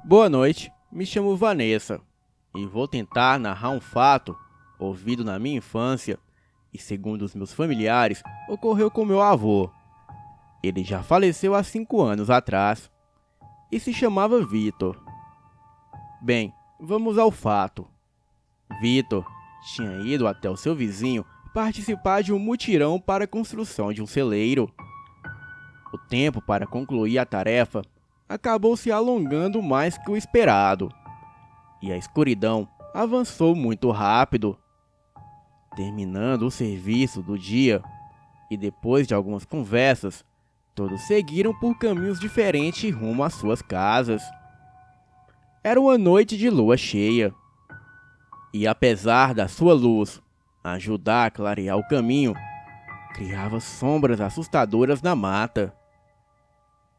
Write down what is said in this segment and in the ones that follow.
Boa noite, me chamo Vanessa e vou tentar narrar um fato ouvido na minha infância e, segundo os meus familiares, ocorreu com meu avô. Ele já faleceu há 5 anos atrás e se chamava Vitor. Bem, vamos ao fato. Vitor tinha ido até o seu vizinho participar de um mutirão para a construção de um celeiro. O tempo para concluir a tarefa acabou se alongando mais que o esperado, e a escuridão avançou muito rápido. Terminando o serviço do dia, e depois de algumas conversas, todos seguiram por caminhos diferentes rumo às suas casas. Era uma noite de lua cheia, e apesar da sua luz ajudar a clarear o caminho, criava sombras assustadoras na mata.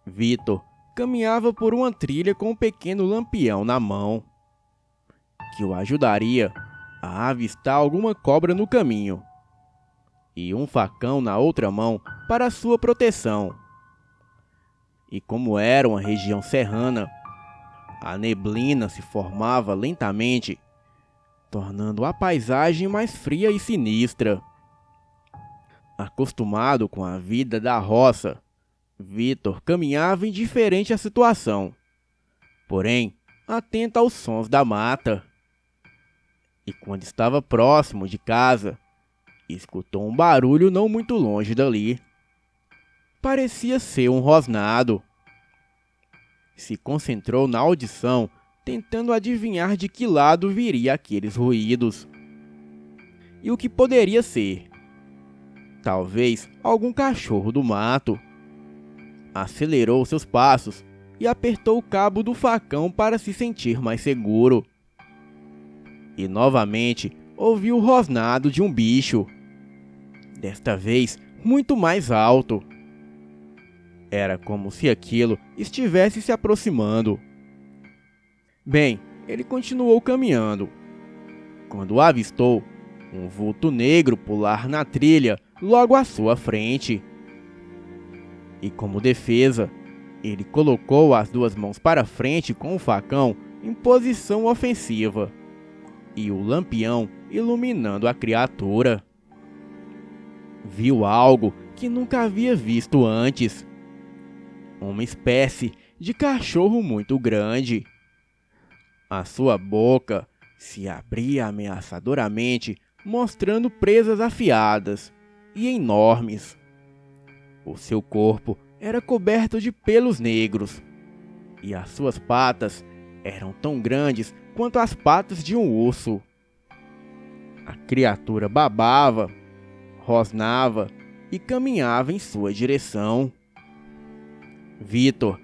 Vitor caminhava por uma trilha com um pequeno lampião na mão, que o ajudaria a avistar alguma cobra no caminho, e um facão na outra mão para sua proteção. E como era uma região serrana, a neblina se formava lentamente, tornando a paisagem mais fria e sinistra. Acostumado com a vida da roça, Vitor caminhava indiferente à situação, porém atento aos sons da mata. E quando estava próximo de casa, escutou um barulho não muito longe dali. Parecia ser um rosnado. Se concentrou na audição, tentando adivinhar de que lado viria aqueles ruídos. E o que poderia ser? Talvez algum cachorro do mato. Acelerou seus passos e apertou o cabo do facão para se sentir mais seguro. E novamente ouviu o rosnado de um bicho. Desta vez muito mais alto. Era como se aquilo estivesse se aproximando. Bem, ele continuou caminhando, quando avistou um vulto negro pular na trilha logo à sua frente. E como defesa, ele colocou as duas mãos para frente com o facão em posição ofensiva, e o lampião iluminando a criatura. Viu algo que nunca havia visto antes. Uma espécie de cachorro muito grande. A sua boca se abria ameaçadoramente, mostrando presas afiadas e enormes. O seu corpo era coberto de pelos negros, e as suas patas eram tão grandes quanto as patas de um urso. A criatura babava, rosnava e caminhava em sua direção. Vitor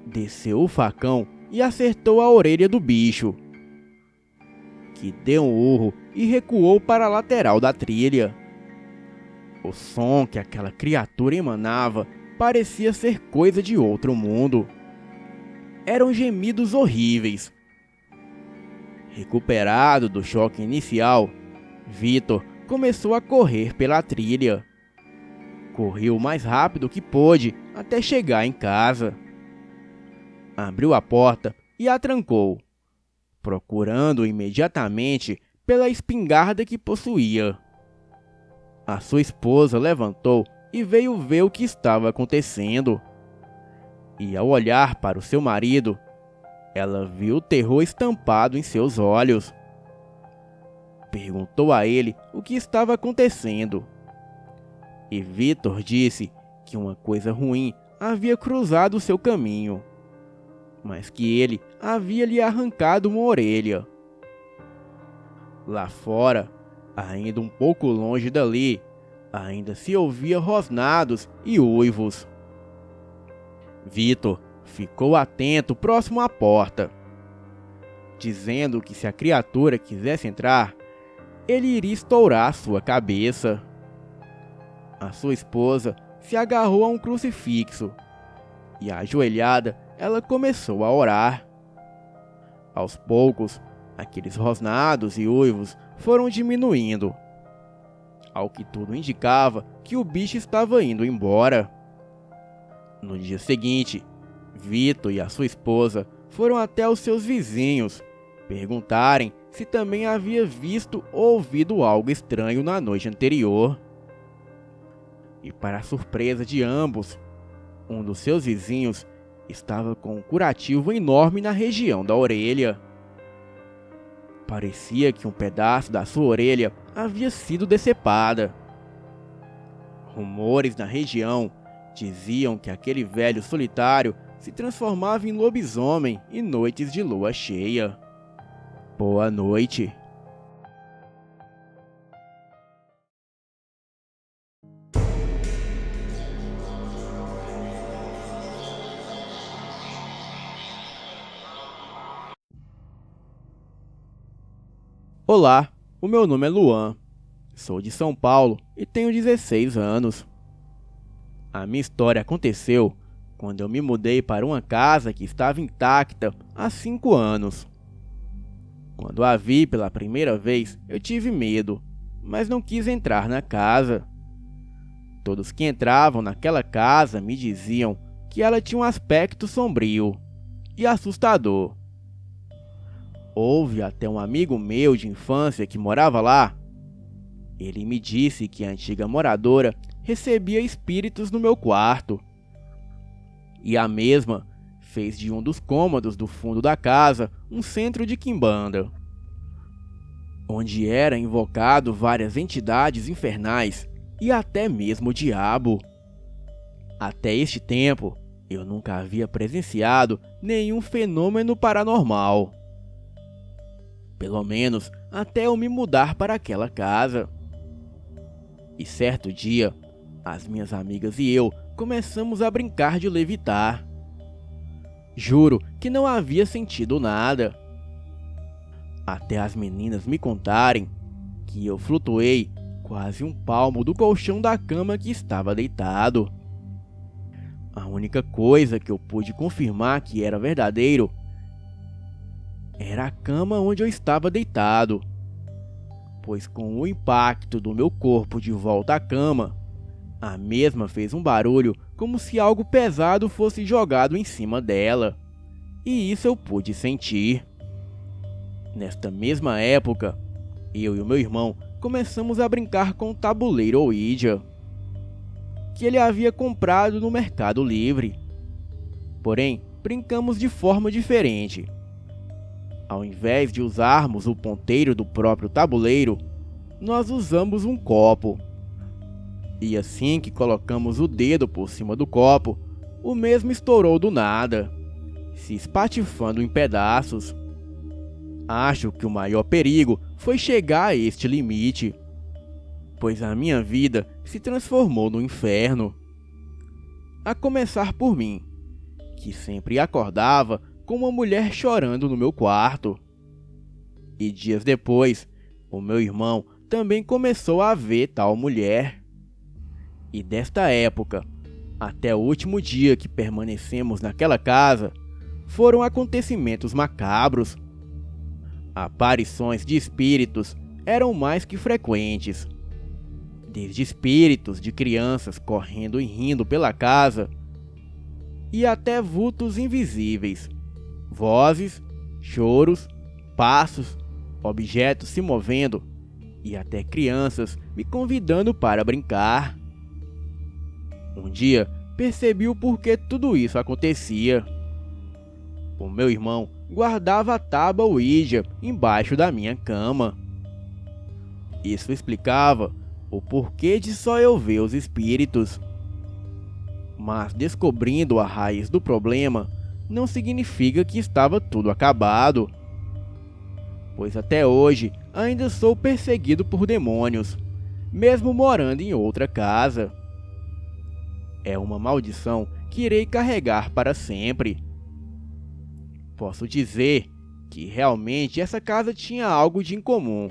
desceu o facão e acertou a orelha do bicho, que deu um urro e recuou para a lateral da trilha. O som que aquela criatura emanava parecia ser coisa de outro mundo. Eram gemidos horríveis. Recuperado do choque inicial, Vitor começou a correr pela trilha. Correu o mais rápido que pôde até chegar em casa. Abriu a porta e a trancou, procurando imediatamente pela espingarda que possuía. A sua esposa levantou e veio ver o que estava acontecendo. E ao olhar para o seu marido, ela viu o terror estampado em seus olhos. Perguntou a ele o que estava acontecendo. E Vitor disse que uma coisa ruim havia cruzado seu caminho, mas que ele havia lhe arrancado uma orelha. Lá fora, ainda um pouco longe dali, ainda se ouvia rosnados e uivos. Vitor ficou atento próximo à porta, dizendo que se a criatura quisesse entrar, ele iria estourar sua cabeça. A sua esposa se agarrou a um crucifixo e, ajoelhada, ela começou a orar. Aos poucos, aqueles rosnados e uivos foram diminuindo, ao que tudo indicava que o bicho estava indo embora. No dia seguinte, Vitor e a sua esposa foram até os seus vizinhos perguntarem se também havia visto ou ouvido algo estranho na noite anterior. E para a surpresa de ambos, um dos seus vizinhos estava com um curativo enorme na região da orelha. Parecia que um pedaço da sua orelha havia sido decepada. Rumores na região diziam que aquele velho solitário se transformava em lobisomem em noites de lua cheia. Boa noite. Olá, o meu nome é Luan. Sou de São Paulo e tenho 16 anos. A minha história aconteceu quando eu me mudei para uma casa que estava intacta há 5 anos. Quando a vi pela primeira vez, eu tive medo, mas não quis entrar na casa. Todos que entravam naquela casa me diziam que ela tinha um aspecto sombrio e assustador. Houve até um amigo meu de infância que morava lá. Ele me disse que a antiga moradora recebia espíritos no meu quarto. E a mesma fez de um dos cômodos do fundo da casa um centro de quimbanda, onde era invocado várias entidades infernais e até mesmo o diabo. Até este tempo, eu nunca havia presenciado nenhum fenômeno paranormal. Pelo menos até eu me mudar para aquela casa. E certo dia, as minhas amigas e eu começamos a brincar de levitar. Juro que não havia sentido nada. Até as meninas me contarem que eu flutuei quase um palmo do colchão da cama que estava deitado. A única coisa que eu pude confirmar que era verdadeiro era a cama onde eu estava deitado, pois com o impacto do meu corpo de volta à cama, a mesma fez um barulho como se algo pesado fosse jogado em cima dela, e isso eu pude sentir. Nesta mesma época, eu e o meu irmão começamos a brincar com o tabuleiro Ouija, que ele havia comprado no Mercado Livre. Porém, brincamos de forma diferente. Ao invés de usarmos o ponteiro do próprio tabuleiro, nós usamos um copo. E assim que colocamos o dedo por cima do copo, o mesmo estourou do nada, se espatifando em pedaços. Acho que o maior perigo foi chegar a este limite, pois a minha vida se transformou no inferno. A começar por mim, que sempre acordava com uma mulher chorando no meu quarto. E dias depois, o meu irmão também começou a ver tal mulher. E desta época, até o último dia que permanecemos naquela casa, foram acontecimentos macabros. Aparições de espíritos eram mais que frequentes. Desde espíritos de crianças correndo e rindo pela casa, e até vultos invisíveis, vozes, choros, passos, objetos se movendo e até crianças me convidando para brincar. Um dia percebi o porquê tudo isso acontecia. O meu irmão guardava a tábua Ouija embaixo da minha cama. Isso explicava o porquê de só eu ver os espíritos. Mas descobrindo a raiz do problema, não significa que estava tudo acabado. Pois até hoje ainda sou perseguido por demônios, mesmo morando em outra casa. É uma maldição que irei carregar para sempre. Posso dizer que realmente essa casa tinha algo de incomum,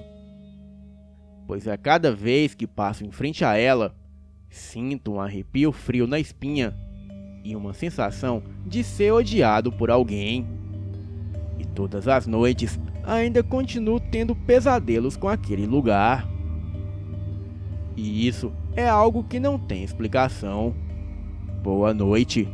pois a cada vez que passo em frente a ela, sinto um arrepio frio na espinha e uma sensação de ser odiado por alguém. E todas as noites ainda continuo tendo pesadelos com aquele lugar. E isso é algo que não tem explicação. Boa noite.